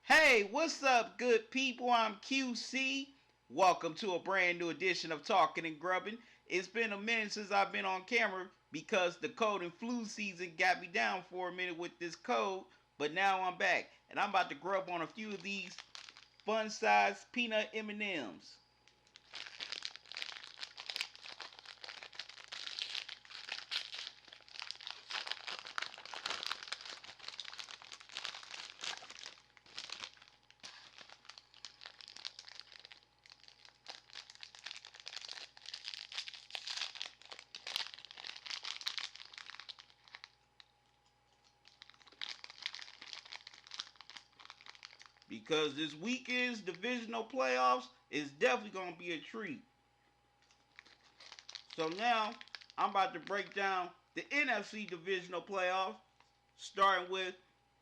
Hey, what's up, good people? I'm QC. Welcome to a brand new edition of Talkin and Grubbin. It's been a minute since I've been on camera because the cold and flu season got me down for a minute with this cold, but now I'm back and I'm about to grub on a few of these fun-sized peanut M&Ms. Because this weekend's divisional playoffs is definitely going to be a treat. So now I'm about to break down the NFC Divisional playoff, starting with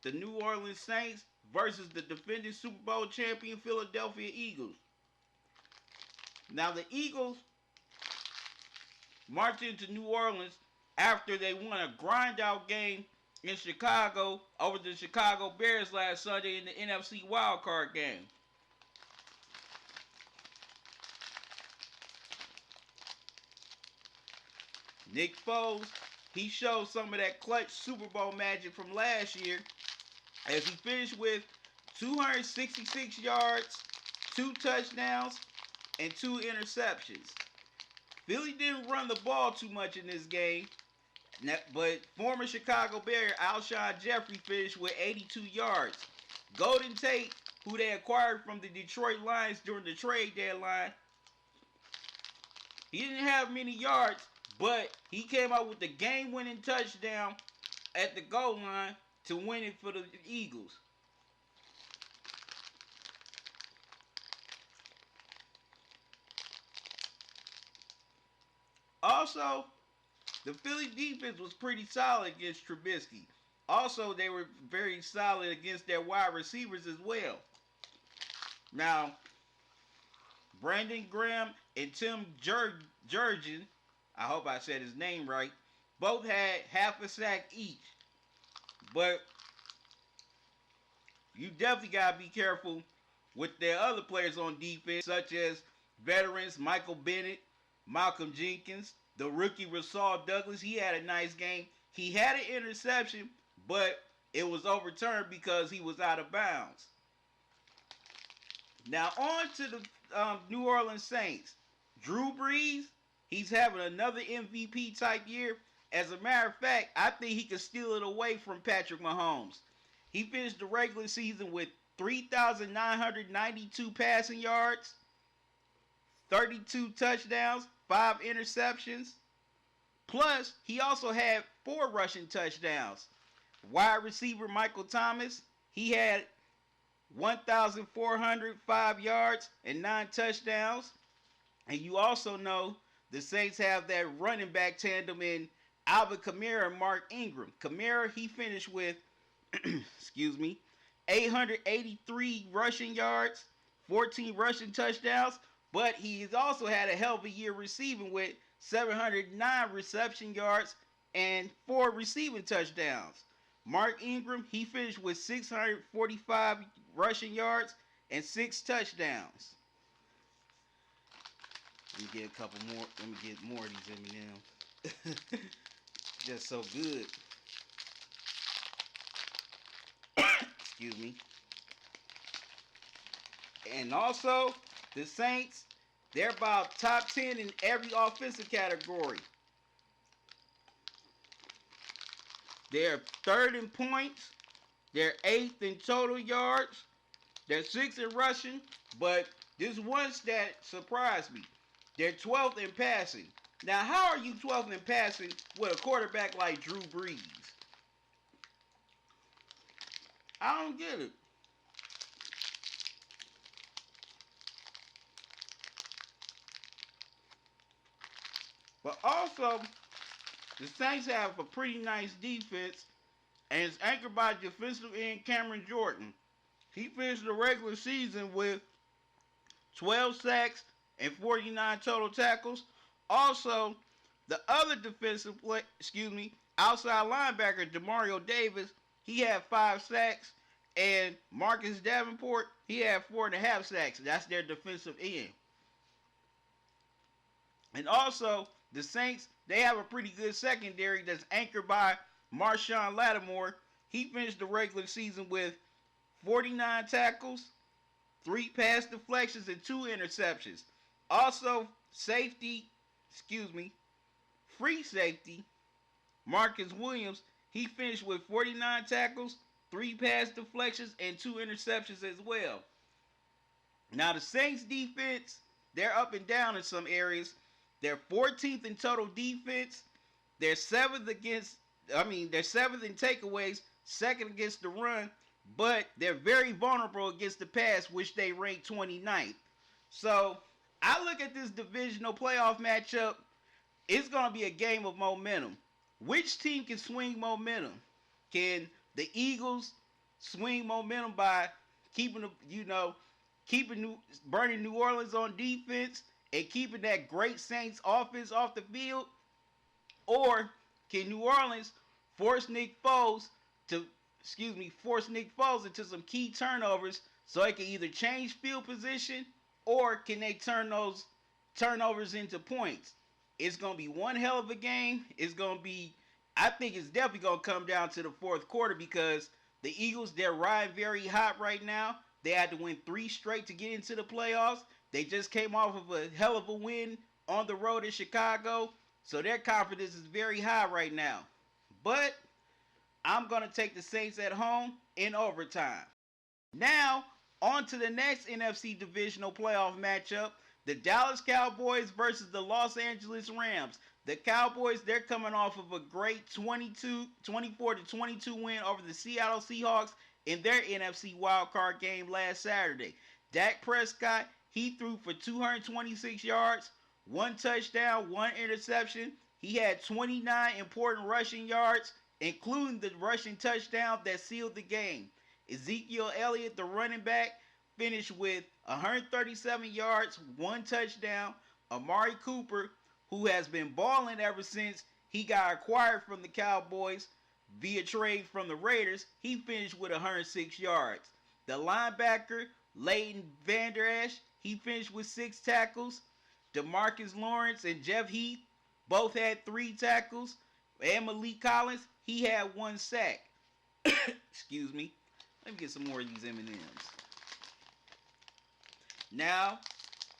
the New Orleans Saints versus the defending Super Bowl champion Philadelphia Eagles. Now the Eagles marched into New Orleans after they won a grind-out game in Chicago over the Chicago Bears last Sunday in the NFC wildcard game. Nick Foles, he showed some of that clutch Super Bowl magic from last year as he finished with 266 yards, 2 touchdowns, and 2 interceptions. Philly didn't run the ball too much in this game, but former Chicago Bear Alshon Jeffrey finished with 82 yards. Golden Tate, who they acquired from the Detroit Lions during the trade deadline, he didn't have many yards, but he came out with the game-winning touchdown at the goal line to win it for the Eagles. Also, the Philly defense was pretty solid against Trubisky. Also, they were very solid against their wide receivers as well. Now, Brandon Graham and Tim Jurgen, I hope I said his name right, both had half a sack each. But you definitely got to be careful with their other players on defense, such as veterans Michael Bennett, Malcolm Jenkins, the rookie Rasul Douglas. He had a nice game. He had an interception, but it was overturned because he was out of bounds. Now on to the New Orleans Saints. Drew Brees, he's having another MVP type year. As a matter of fact, I think he could steal it away from Patrick Mahomes. He finished the regular season with 3,992 passing yards, 32 touchdowns, 5 interceptions. Plus, he also had 4 rushing touchdowns. Wide receiver Michael Thomas, he had 1,405 yards and 9 touchdowns. And you also know the Saints have that running back tandem in Alvin Kamara and Mark Ingram. Kamara, he finished with, 883 rushing yards, 14 rushing touchdowns. But he's also had a hell of a year receiving with 709 reception yards and 4 receiving touchdowns. Mark Ingram, he finished with 645 rushing yards and 6 touchdowns. Let me get a couple more. Let me get more of these M&Ms. Just so good. Excuse me. And also, the Saints, they're about top 10 in every offensive category. They're 3rd in points. They're 8th in total yards. They're 6th in rushing. But this one stat surprised me. They're 12th in passing. Now, how are you 12th in passing with a quarterback like Drew Brees? I don't get it. But also, the Saints have a pretty nice defense, and it's anchored by defensive end Cameron Jordan. He finished the regular season with 12 sacks and 49 total tackles. Also, the other outside linebacker, Demario Davis, he had 5 sacks And Marcus Davenport, he had 4.5 sacks. That's their defensive end. And also, the Saints, they have a pretty good secondary that's anchored by Marshawn Lattimore. He finished the regular season with 49 tackles, 3 pass deflections, and 2 interceptions. Also, free safety, Marcus Williams, he finished with 49 tackles, 3 pass deflections, and 2 interceptions as well. Now, the Saints defense, they're up and down in some areas. They're 14th in total defense. They're 7th in takeaways, 2nd against the run, but they're very vulnerable against the pass, which they rank 29th. So, I look at this divisional playoff matchup, it's going to be a game of momentum. Which team can swing momentum? Can the Eagles swing momentum by burning New Orleans on defense and keeping that great Saints offense off the field? Or can New Orleans force Nick Foles into some key turnovers so they can either change field position or can they turn those turnovers into points? It's going to be one hell of a game. I think it's definitely going to come down to the fourth quarter because the Eagles, they're riding very hot right now. They had to win 3 straight to get into the playoffs. They just came off of a hell of a win on the road in Chicago. So their confidence is very high right now. But I'm going to take the Saints at home in overtime. Now, on to the next NFC Divisional playoff matchup. The Dallas Cowboys versus the Los Angeles Rams. The Cowboys, they're coming off of a great 24-22 win over the Seattle Seahawks in their NFC wildcard game last Saturday. Dak Prescott, he threw for 226 yards, 1 touchdown, 1 interception. He had 29 important rushing yards, including the rushing touchdown that sealed the game. Ezekiel Elliott, the running back, finished with 137 yards, 1 touchdown. Amari Cooper, who has been balling ever since he got acquired from the Cowboys via trade from the Raiders, he finished with 106 yards. The linebacker, Leighton Vander Esch, he finished with 6 tackles. DeMarcus Lawrence and Jeff Heath both had 3 tackles. And Malik Collins, he had 1 sack. Excuse me. Let me get some more of these M&Ms. Now,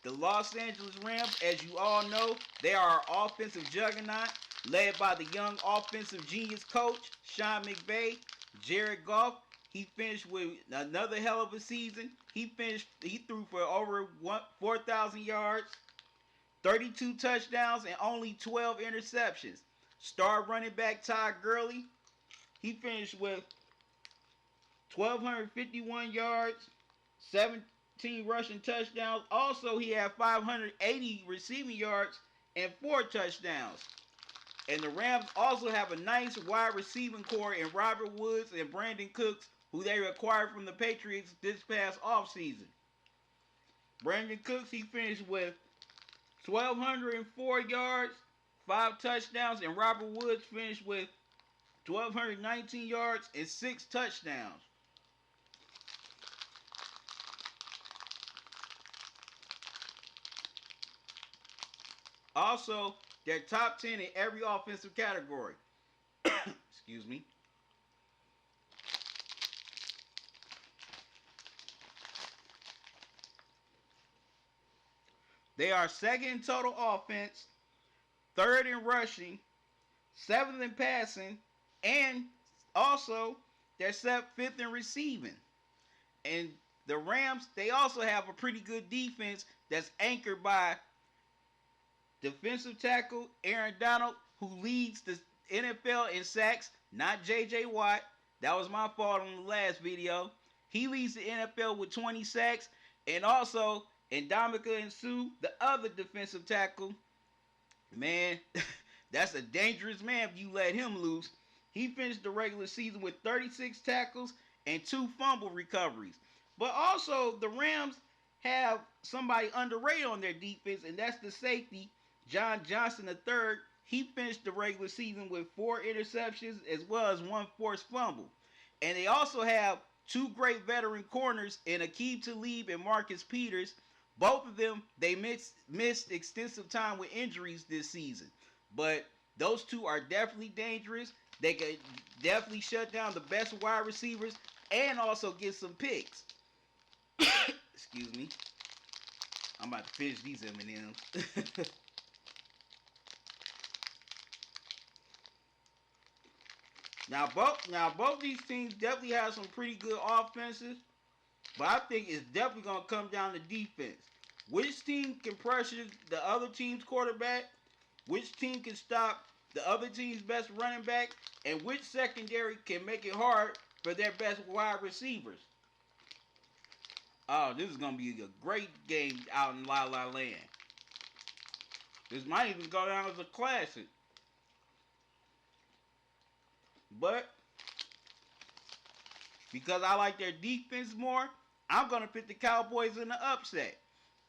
the Los Angeles Rams, as you all know, they are our offensive juggernaut, led by the young offensive genius coach, Sean McVay. Jared Goff, he finished with another hell of a season. He threw for over 4,000 yards, 32 touchdowns, and only 12 interceptions. Star running back Todd Gurley, he finished with 1,251 yards, 17 rushing touchdowns. Also, he had 580 receiving yards and 4 touchdowns. And the Rams also have a nice wide receiving core in Robert Woods and Brandon Cooks, who they acquired from the Patriots this past offseason. Brandon Cooks, he finished with 1,204 yards, 5 touchdowns, and Robert Woods finished with 1,219 yards and 6 touchdowns. Also, they're top 10 in every offensive category. Excuse me. They are 2nd in total offense, 3rd in rushing, 7th in passing, and also they're 5th in receiving. And the Rams, they also have a pretty good defense that's anchored by defensive tackle Aaron Donald, who leads the NFL in sacks, not J.J. Watt. That was my fault on the last video. He leads the NFL with 20 sacks. And also, Ndamukong Suh, the other defensive tackle, man, that's a dangerous man if you let him loose. He finished the regular season with 36 tackles and 2 fumble recoveries. But also, the Rams have somebody underrated on their defense, and that's the safety, John Johnson III. He finished the regular season with 4 interceptions as well as 1 forced fumble. And they also have two great veteran corners in Aqib Talib and Marcus Peters. Both of them, they missed extensive time with injuries this season. But those two are definitely dangerous. They could definitely shut down the best wide receivers and also get some picks. Excuse me. I'm about to finish these M&Ms. Now both these teams definitely have some pretty good offenses, but I think it's definitely gonna come down to defense. Which team can pressure the other team's quarterback? Which team can stop the other team's best running back? And which secondary can make it hard for their best wide receivers? Oh, this is gonna be a great game out in La La Land. This might even go down as a classic. But because I like their defense more, I'm going to pick the Cowboys in the upset.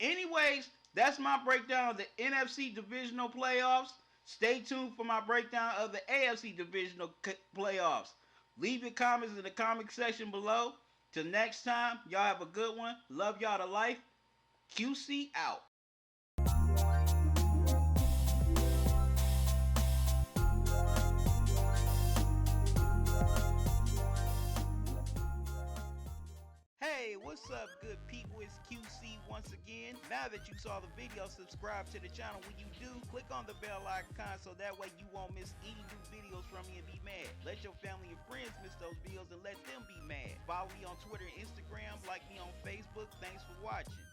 Anyways, that's my breakdown of the NFC Divisional playoffs. Stay tuned for my breakdown of the AFC Divisional playoffs. Leave your comments in the comment section below. Till next time, y'all have a good one. Love y'all to life. QC out. Hey, what's up, good people? It's QC once again. Now that you saw the video, subscribe to the channel. When you do, click on the bell icon so that way you won't miss any new videos from me and be mad. Let your family and friends miss those videos and let them be mad. Follow me on Twitter and Instagram. Like me on Facebook. Thanks for watching.